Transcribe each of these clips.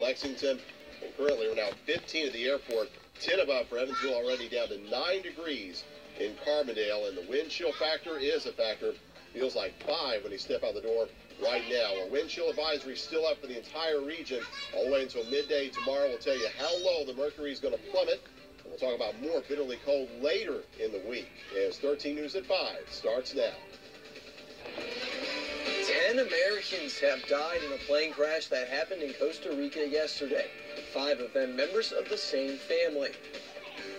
Lexington. And currently, we're now 15 at the airport, 10 above for Evansville, already down to 9 degrees in Carbondale. And the wind chill factor is a factor. Feels like 5 when you step out the door right now. A wind chill advisory still up for the entire region all the way until midday tomorrow. We'll tell you how low the mercury is going to plummet. And we'll talk about more bitterly cold later in the week. As 13 News at 5 starts now. 10 Americans have died in a plane crash that happened in Costa Rica yesterday. 5 of them members of the same family.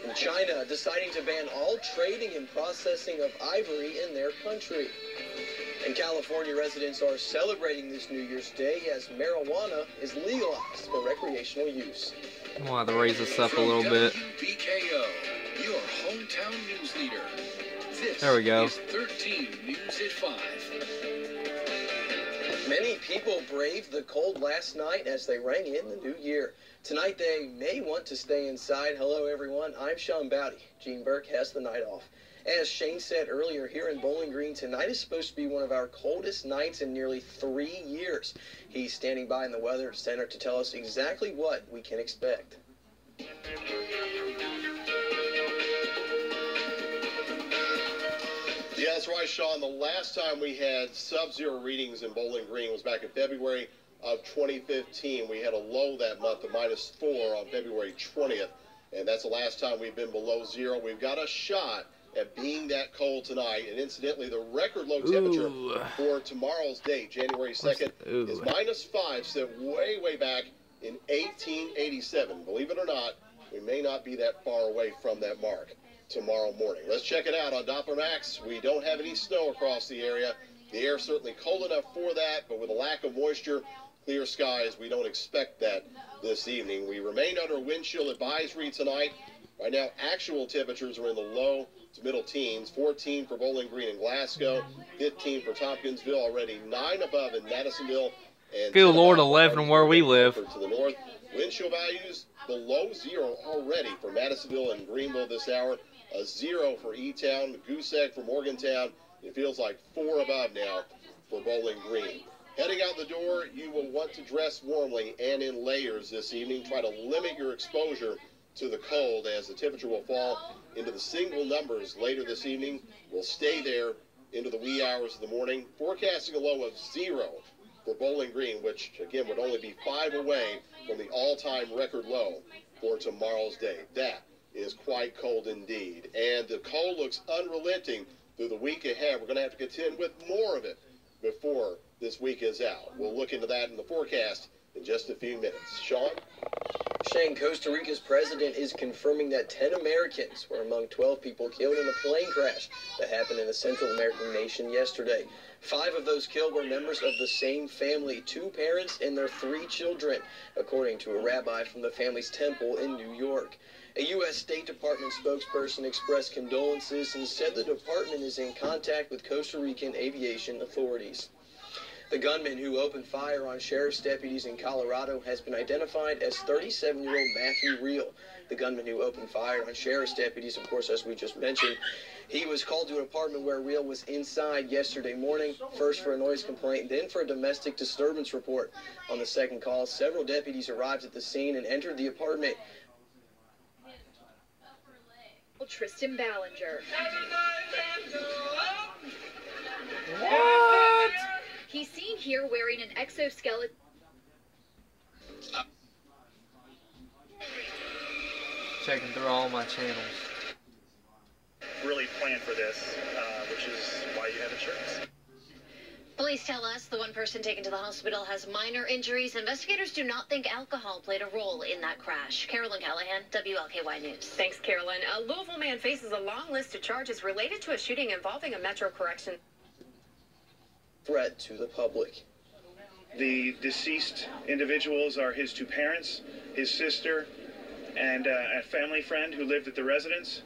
And China deciding to ban all trading and processing of ivory in their country. And California residents are celebrating this New Year's Day as marijuana is legalized for recreational use. We'll have to raise this up a little bit. Wbko, your hometown news leader. This there we go. Is 13 News at 5. Many people braved the cold last night as they rang in the new year. Tonight they may want to stay inside. Hello everyone, I'm Sean Bowdy. Gene Burke has the night off. As Shane said earlier, here in Bowling Green, tonight is supposed to be one of our coldest nights in nearly 3 years. He's standing by in the Weather Center to tell us exactly what we can expect. Yeah, that's right, Sean. The last time we had sub-zero readings in Bowling Green was back in February of 2015. We had a low that month of -4 on February 20th, and that's the last time we've been below zero. We've got a shot at being that cold tonight, and incidentally, the record low temperature for tomorrow's date, January 2nd, is -5, set way back in 1887. Believe it or not, we may not be that far away from that mark tomorrow morning. Let's check it out on Doppler Max. We don't have any snow across the area. The air certainly cold enough for that, but with a lack of moisture, clear skies, we don't expect that this evening. We remain under wind chill advisory tonight. Right now, actual temperatures are in the low to middle teens. 14 for Bowling Green and Glasgow, 15 for Tompkinsville, already 9 above in Madisonville. And good Lord, 11 where we live. To the north, wind chill values below zero already for Madisonville and Greenville this hour. A 0 for E-Town, Goose Egg for Morgantown. It feels like 4 above now for Bowling Green. Heading out the door, you will want to dress warmly and in layers this evening. Try to limit your exposure to the cold as the temperature will fall into the single numbers later this evening. We'll stay there into the wee hours of the morning. Forecasting a low of 0 for Bowling Green, which again would only be 5 away from the all-time record low for tomorrow's day. That is quite cold indeed. And the cold looks unrelenting through the week ahead. We're going to have to contend with more of it before this week is out. We'll look into that in the forecast in just a few minutes. Sean? Shane, Costa Rica's president is confirming that 10 Americans were among 12 people killed in a plane crash that happened in the Central American nation yesterday. 5 of those killed were members of the same family, 2 parents and their 3 children, according to a rabbi from the family's temple in New York. A U.S. State Department spokesperson expressed condolences and said the department is in contact with Costa Rican aviation authorities. The gunman who opened fire on sheriff's deputies in Colorado has been identified as 37-year-old Matthew Reel. The gunman who opened fire on sheriff's deputies, of course, as we just mentioned, he was called to an apartment where Reel was inside yesterday morning, first for a noise complaint, then for a domestic disturbance report. On the second call, several deputies arrived at the scene and entered the apartment. Tristan Ballinger. What? He's seen here wearing an exoskeleton. Checking through all my channels. Really planned for this, which is why you have insurance. Police tell us the one person taken to the hospital has minor injuries. Investigators do not think alcohol played a role in that crash. Carolyn Callahan, WLKY News. Thanks, Carolyn. A Louisville man faces a long list of charges related to a shooting involving a Metro Correction. Threat to the public. The deceased individuals are his 2 parents, his sister, and a family friend who lived at the residence.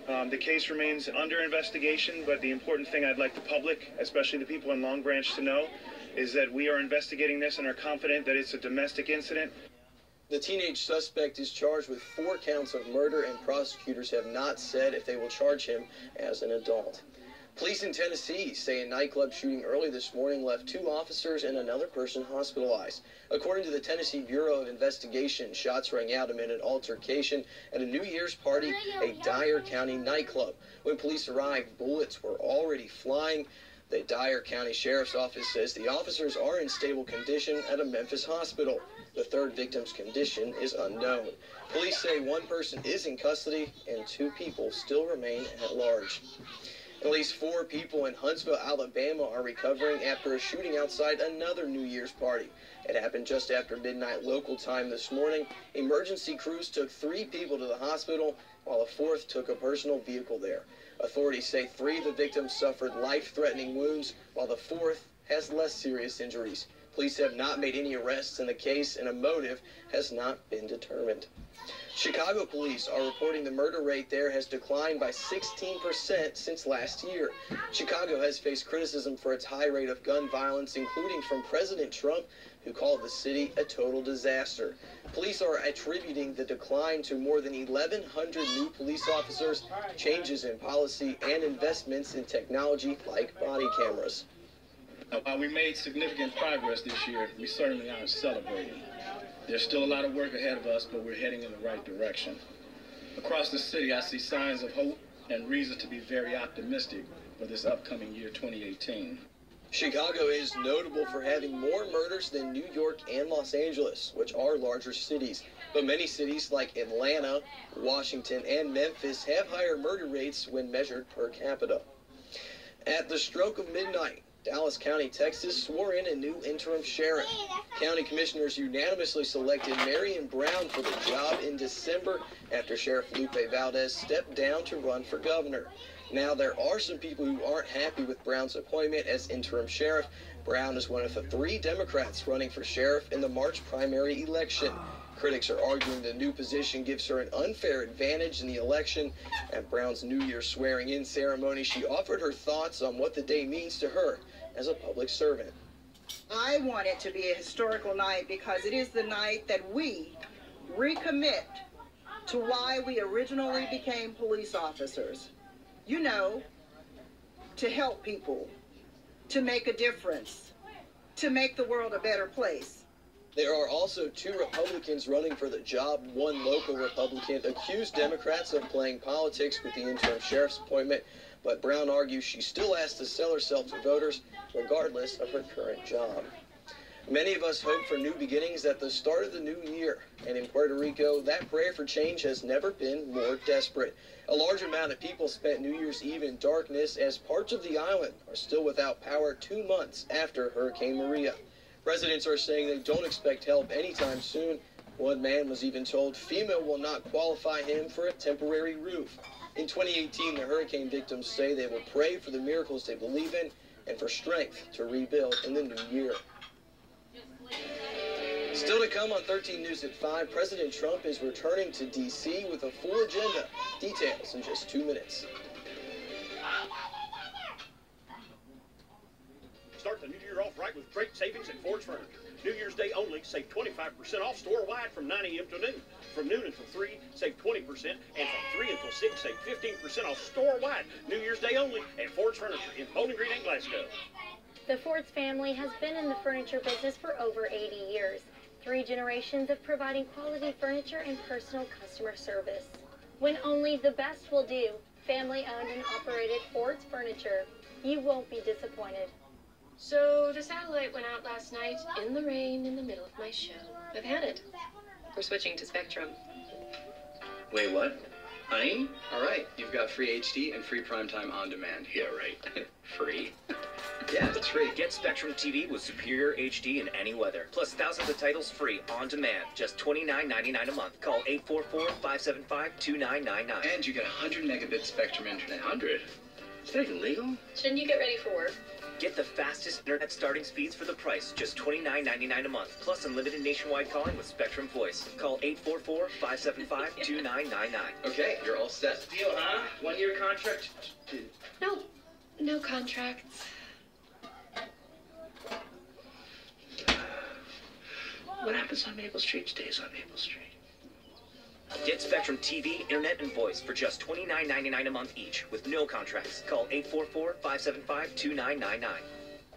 The case remains under investigation, but the important thing I'd like the public, especially the people in Long Branch, to know is that we are investigating this and are confident that it's a domestic incident. The teenage suspect is charged with 4 counts of murder, and prosecutors have not said if they will charge him as an adult. Police in Tennessee say a nightclub shooting early this morning left 2 officers and another person hospitalized. According to the Tennessee Bureau of Investigation, shots rang out amid an altercation at a New Year's party, a Dyer County nightclub. When police arrived, bullets were already flying. The Dyer County Sheriff's Office says the officers are in stable condition at a Memphis hospital. The third victim's condition is unknown. Police say 1 person is in custody and 2 people still remain at large. At least 4 people in Huntsville, Alabama are recovering after a shooting outside another New Year's party. It happened just after midnight local time this morning. Emergency crews took 3 people to the hospital, while a 4th took a personal vehicle there. Authorities say 3 of the victims suffered life-threatening wounds, while the 4th has less serious injuries. Police have not made any arrests in the case, and a motive has not been determined. Chicago police are reporting the murder rate there has declined by 16% since last year. Chicago has faced criticism for its high rate of gun violence, including from President Trump, who called the city a total disaster. Police are attributing the decline to more than 1,100 new police officers, changes in policy, and investments in technology like body cameras. While we made significant progress this year, we certainly aren't celebrating. There's still a lot of work ahead of us, but we're heading in the right direction. Across the city, I see signs of hope and reason to be very optimistic for this upcoming year, 2018. Chicago is notable for having more murders than New York and Los Angeles, which are larger cities. But many cities like Atlanta, Washington, and Memphis have higher murder rates when measured per capita. At the stroke of midnight, Dallas County, Texas, swore in a new interim sheriff. County commissioners unanimously selected Marion Brown for the job in December after Sheriff Lupe Valdez stepped down to run for governor. Now, there are some people who aren't happy with Brown's appointment as interim sheriff. Brown is one of the 3 Democrats running for sheriff in the March primary election. Critics are arguing the new position gives her an unfair advantage in the election. At Brown's New Year's swearing-in ceremony, she offered her thoughts on what the day means to her as a public servant. I want it to be a historical night because it is the night that we recommit to why we originally became police officers. You know, to help people, to make a difference, to make the world a better place. There are also 2 Republicans running for the job. One local Republican accused Democrats of playing politics with the interim sheriff's appointment, but Brown argues she still has to sell herself to voters regardless of her current job. Many of us hope for new beginnings at the start of the new year, and in Puerto Rico, that prayer for change has never been more desperate. A large amount of people spent New Year's Eve in darkness as parts of the island are still without power 2 months after Hurricane Maria. Residents are saying they don't expect help anytime soon. One man was even told FEMA will not qualify him for a temporary roof. In 2018, the hurricane victims say they will pray for the miracles they believe in and for strength to rebuild in the new year. Still to come on 13 News at 5, President Trump is returning to D.C. with a full agenda. Details in just 2 minutes. Start the new year off right with great savings at Ford's Furniture. New Year's Day only, save 25% off store-wide from 9 a.m. to noon. From noon until 3, save 20%, and from 3 until 6, save 15% off store-wide. New Year's Day only at Ford's Furniture in Bowling Green and Glasgow. The Ford's family has been in the furniture business for over 80 years. 3 generations of providing quality furniture and personal customer service. When only the best will do, family-owned and operated Ford's Furniture. You won't be disappointed. So the satellite went out last night in the rain in the middle of my show. I've had it. We're switching to Spectrum. Wait, what? Honey? All right, you've got free HD and free primetime on demand. Yeah, right. Free? Yeah, it's free. Get Spectrum TV with superior HD in any weather. Plus thousands of titles free on demand. Just $29.99 a month. Call 844-575-2999. And you get 100 megabit Spectrum internet. 100? Is that even legal? Shouldn't you get ready for work? Get the fastest internet starting speeds for the price. Just $29.99 a month. Plus unlimited nationwide calling with Spectrum Voice. Call 844-575-2999. Okay, you're all set. Deal, huh? 1-year contract? No contracts. What happens on Maple Street stays on Maple Street. Get Spectrum TV, internet, and voice for just $29.99 a month each with no contracts. Call 844-575-2999.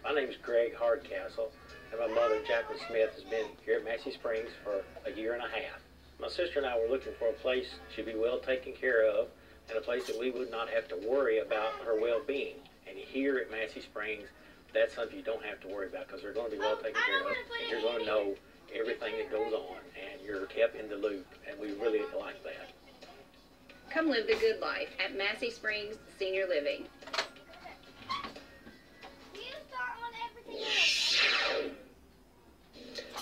My name is Greg Hardcastle, and my mother, Jacqueline Smith, has been here at Massey Springs for a year and a half. My sister and I were looking for a place she'd be well taken care of and a place that we would not have to worry about her well-being. And here at Massey Springs, that's something you don't have to worry about because they're going to be well taken care of, and you're going to know everything that goes on, and you're kept in the loop, and we really like that. Come live the good life at Massey Springs Senior Living.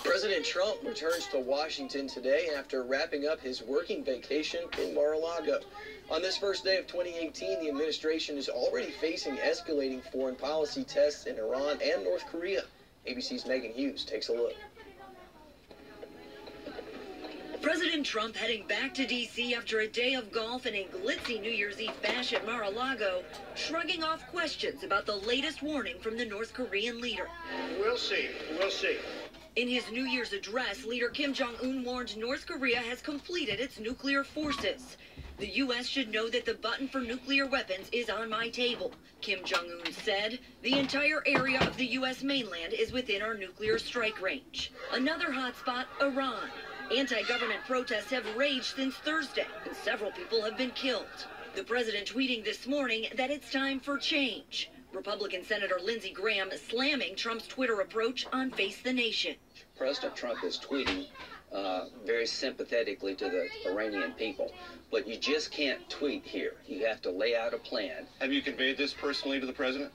President Trump returns to Washington today after wrapping up his working vacation in Mar-a-Lago. On this first day of 2018, the administration is already facing escalating foreign policy tests in Iran and North Korea. ABC's Megan Hughes takes a look. President Trump heading back to D.C. after a day of golf and a glitzy New Year's Eve bash at Mar-a-Lago, shrugging off questions about the latest warning from the North Korean leader. We'll see. We'll see. In his New Year's address, leader Kim Jong-un warned North Korea has completed its nuclear forces. The U.S. should know that the button for nuclear weapons is on my table, Kim Jong-un said. The entire area of the U.S. mainland is within our nuclear strike range. Another hotspot, Iran. Anti-government protests have raged since Thursday, and several people have been killed. The president tweeting this morning that it's time for change. Republican Senator Lindsey Graham slamming Trump's Twitter approach on Face the Nation. President Trump is tweeting very sympathetically to the Iranian people, but you just can't tweet here. You have to lay out a plan. Have you conveyed this personally to the president?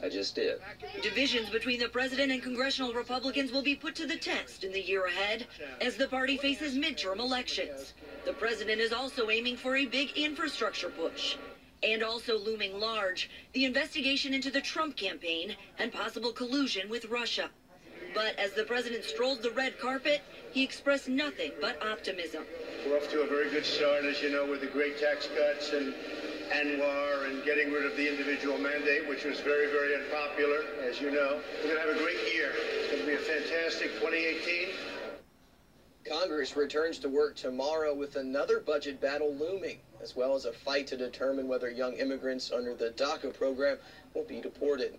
I just did. Divisions between the president and congressional Republicans will be put to the test in the year ahead as the party faces midterm elections. The president is also aiming for a big infrastructure push. And also looming large, the investigation into the Trump campaign and possible collusion with Russia. But as the president strolled the red carpet, he expressed nothing but optimism. We're off to a very good start, as you know, with the great tax cuts and Anwar and getting rid of the individual mandate, which was very, very unpopular, as you know. We're going to have a great year. It's going to be a fantastic 2018. Congress returns to work tomorrow with another budget battle looming, as well as a fight to determine whether young immigrants under the DACA program will be deported.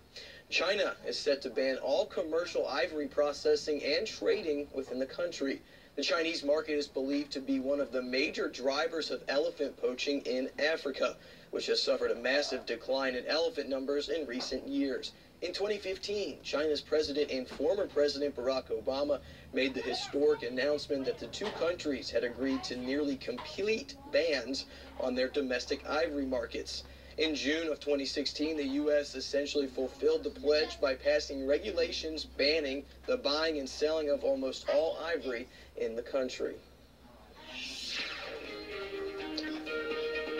China is set to ban all commercial ivory processing and trading within the country. The Chinese market is believed to be one of the major drivers of elephant poaching in Africa, which has suffered a massive decline in elephant numbers in recent years. In 2015, China's president and former President Barack Obama made the historic announcement that the two countries had agreed to nearly complete bans on their domestic ivory markets. In June of 2016, the U.S. essentially fulfilled the pledge by passing regulations banning the buying and selling of almost all ivory in the country.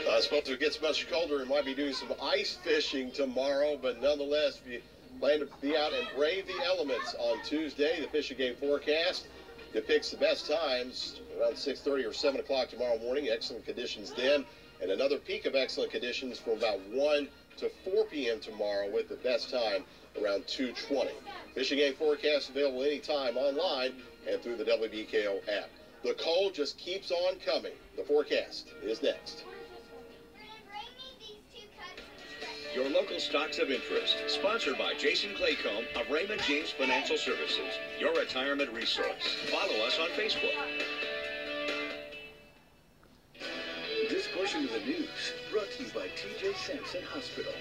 I suppose if it gets much colder, we might be doing some ice fishing tomorrow, but nonetheless, if you plan to be out and brave the elements on Tuesday, the fishing game forecast depicts the best times around 6:30 or 7 o'clock tomorrow morning. Excellent conditions then, and another peak of excellent conditions from about 1 to 4 p.m. tomorrow with the best time around 2:20. Fishing game forecast available anytime online and through the Wbko app. The cold just keeps on coming. The forecast is next. Your local stocks of interest, sponsored by Jason Claycomb of Raymond James Financial Services, your retirement resource. Follow us on Facebook. This portion of the news brought to you by TJ Sampson Hospital.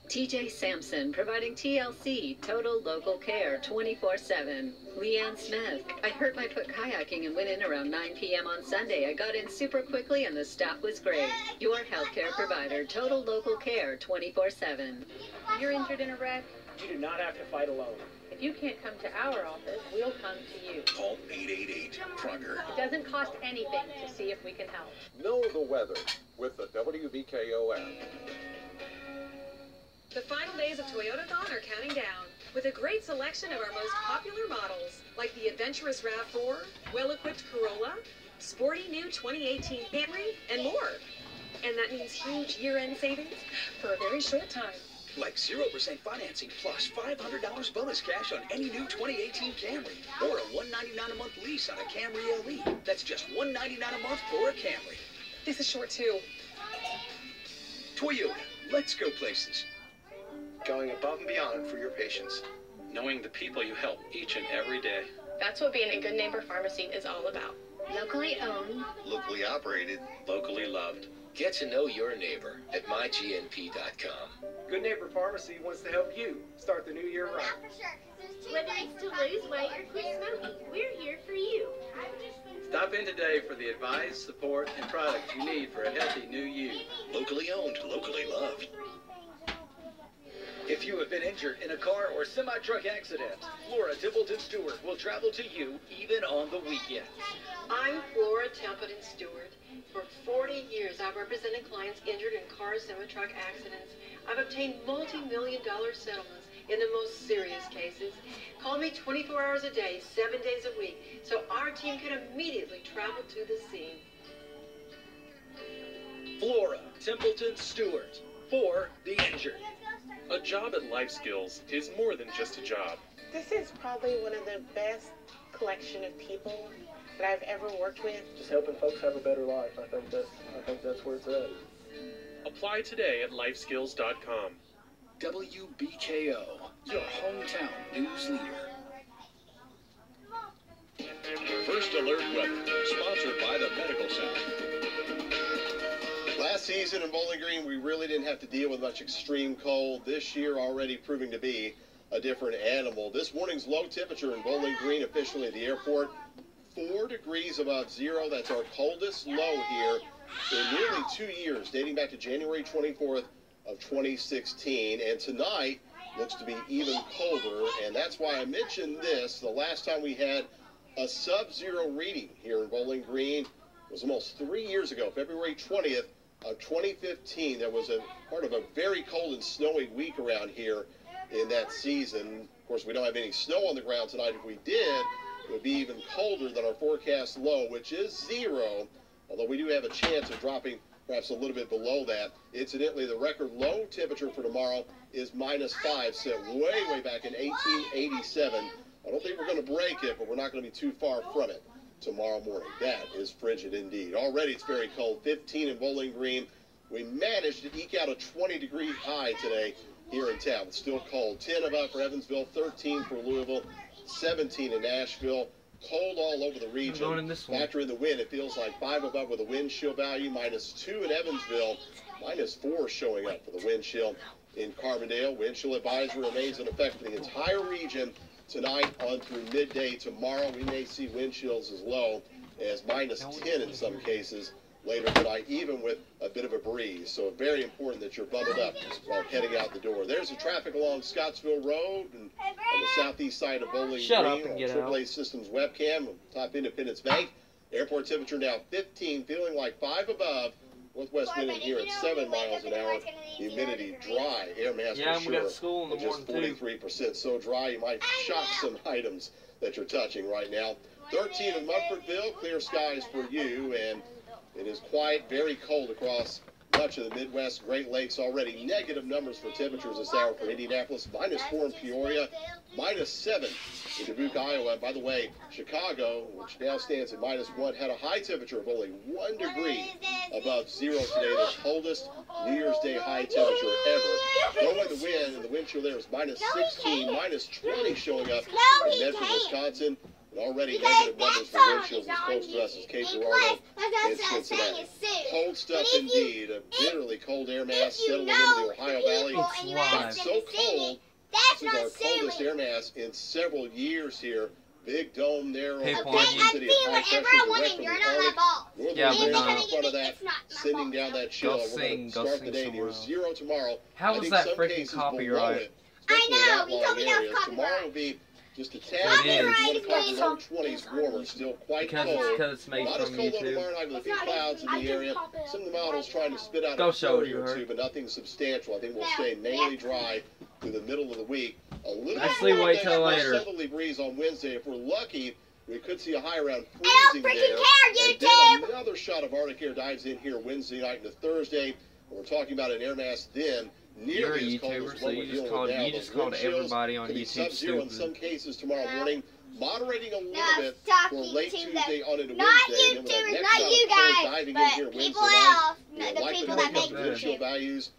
TJ Sampson, providing TLC, total local care, 24/7. Leanne Smith, I hurt my foot kayaking and went in around 9 p.m. on Sunday. I got in super quickly and the staff was great. Your healthcare provider, total local care, 24/7. You're injured in a wreck? You do not have to fight alone. If you can't come to our office, we'll come to you. Call 888-PROGGER. It doesn't cost anything to see if we can help. Know the weather with the Wbko app. The final days of Toyotathon are counting down, with a great selection of our most popular models, like the adventurous RAV4, well-equipped Corolla, sporty new 2018 Camry, and more. And that means huge year-end savings for a very short time. Like 0% financing plus $500 bonus cash on any new 2018 Camry. Or a $199 a month lease on a Camry LE. That's just $199 a month for a Camry. This is short too. Toyota, let's go places. Going above and beyond for your patients. Knowing the people you help each and every day. That's what being a good neighbor pharmacy is all about. Locally owned. Locally operated. Locally loved. Get to know your neighbor at mygnp.com. Good Neighbor Pharmacy wants to help you start the new year right. Whether it's to lose weight or quit smoking, we're here for you. Stop in today for the advice, support, and products you need for a healthy new you. Locally owned, locally loved. If you have been injured in a car or semi-truck accident, Flora Templeton Stewart will travel to you even on the weekends. I'm Flora Templeton Stewart. For 40 years, I've represented clients injured in car and semi-truck accidents. I've obtained multi-million-dollar settlements in the most serious cases. Call me 24 hours a day, 7 days a week, so our team can immediately travel to the scene. Flora Templeton Stewart, for the injured. A job at Life Skills is more than just a job. This is probably one of the best collection of people that I've ever worked with. Just helping folks have a better life. I think that's where it's at. Apply today at lifeskills.com. Wbko, your hometown news leader. First Alert Weather, sponsored by the Medical Center. Last season in Bowling Green, we really didn't have to deal with much extreme cold. This year already proving to be a different animal. This morning's low temperature in Bowling Green, officially at the airport, 4 degrees above zero. That's our coldest low here in nearly 2 years, dating back to January 24th of 2016. And tonight looks to be even colder, and that's why I mentioned this. The last time we had a sub-zero reading here in Bowling Green was almost 3 years ago, February 20th of 2015. That was a part of a very cold and snowy week around here in that season. Of course, we don't have any snow on the ground tonight. If we did, it would be even colder than our forecast low, which is zero, although we do have a chance of dropping perhaps a little bit below that. Incidentally, the record low temperature for tomorrow is -5, set way back in 1887. I don't think we're going to break it, but we're not going to be too far from it tomorrow morning. That is frigid indeed. Already it's very cold. 15 in Bowling Green. We managed to eke out a 20-degree high today here in town. It's still cold. 10 above for Evansville, 13 for Louisville, 17 in Nashville. Cold all over the region. Factor in the wind, it feels like 5 above with a wind chill value, -2 in Evansville, -4 showing up for the wind chill in Carbondale. Wind chill advisory remains in effect for the entire region tonight on through midday. Tomorrow we may see wind chills as low as -10 in some cases later tonight, even with a bit of a breeze. So very important that you're bundled up while heading out the door. There's the traffic along Scottsville Road and on the southeast side of Bowling Green on AAA Systems webcam, top Independence Bank. Airport temperature now 15, feeling like 5 above. Northwest wind in here at 7 miles an hour. Humidity dry, air mass for sure. Got school in the just 43%. So dry you might shock some items that you're touching right now. 13 in Mumfordville, clear skies for you, and it is quiet, very cold across much of the Midwest, Great Lakes already. Negative numbers for temperatures this hour for Indianapolis, -4 in Peoria, -7 in Dubuque, Iowa. And by the way, Chicago, which now stands at -1, had a high temperature of only 1 degree above zero today, the coldest New Year's Day high temperature ever. Throw away the wind, and the wind chill there is -16, -20 showing up in Medford, Wisconsin. Already negative numbers for wind chills as close to us as Cape Girardeau and Cincinnati. Cold stuff indeed. A bitterly cold air mass settling into the Ohio Valley. It's so cold. This is our coldest air mass in several years here. Big dome there over the city of high pressure direct from the Arctic. Northern winds in front of that, sending down that chill. We're going to start the day near zero tomorrow. How was that freaking copyright? I know. We told me that was copyright. Tomorrow will be just a tad bit low 20s warmer, still quite cold. Because it's made Not as from cold YouTube. tomorrow night with a few clouds in the area. Some of the models trying to spit out Go a show flurry it, or two, but nothing substantial. I think we'll stay mainly dry through the middle of the week. A little Actually, bit wait till later. southerly breeze on Wednesday. If we're lucky, we could see a high around freezing there. And then another shot of Arctic air dives in here Wednesday night into Thursday. We're talking about an air mass then nearly You're a as cold YouTuber, as so what you we're just dealing called with now. you just Those called wind chills everybody on could be YouTube sub-zero in stupid. some cases tomorrow morning, moderating a little No, bit talking for late to Tuesday on into not Wednesday. And then YouTubers, with that not next you round of cold guys, diving in but here people Wednesday night, else, you're the likely people to that wake up make wind chill YouTube. values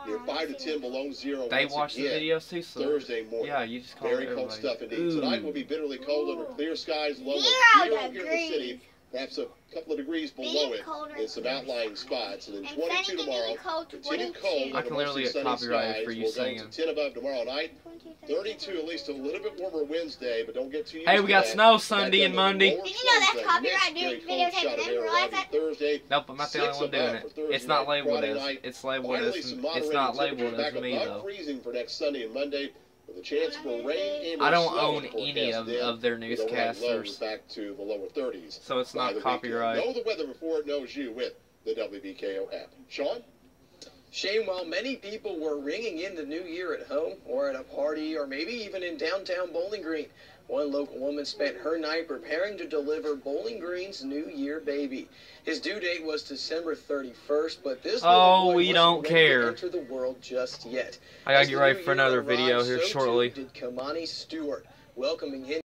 near 5 to 10 below zero. They once watch the again, videos too, so Thursday morning. yeah, you just call Very everybody. cold stuff indeed. Ooh. Tonight will be bitterly cold under clear skies, low of 0 0 here in the degrees. city. Perhaps a couple of degrees below Being it colder in some outlying spots. And then And 22 Sunny tomorrow. getting cold, Continued 22. cold I under can literally mostly get sunny copyrighted skies. for you We'll go singing. to 10 above tomorrow night. 32 at least a little bit warmer Wednesday, but don't get too used Hey, to we got that. snow Back Sunday down and to the Monday. lower Did you know that's 20s, copyright next very doing cold videotaping shot of them? air Realize arriving that? Thursday. Nope, I'm not the only 6 one doing above it. for Thursday It's not night, labeled Friday as. night. It's labeled Finally, as. some It's moderating not labeled temperatures as back me above though. freezing for next Sunday and Monday, with a chance for rain and I don't snow own any forecasted of their with overnight lows newscasters, back to the lower 30s. so it's by not the weekend. copyright. Know the weather before it knows you with the WBKO app. Sean? Shane, while many people were ringing in the new year at home or at a party or maybe even in downtown Bowling Green, one local woman spent her night preparing to deliver Bowling Green's New Year baby. His due date was December 31st, but this little boy we wasn't don't ready care. to enter the world just yet. I gotta As get the ready new for year another arrived, video here so shortly. too did Kamani Stewart, welcoming him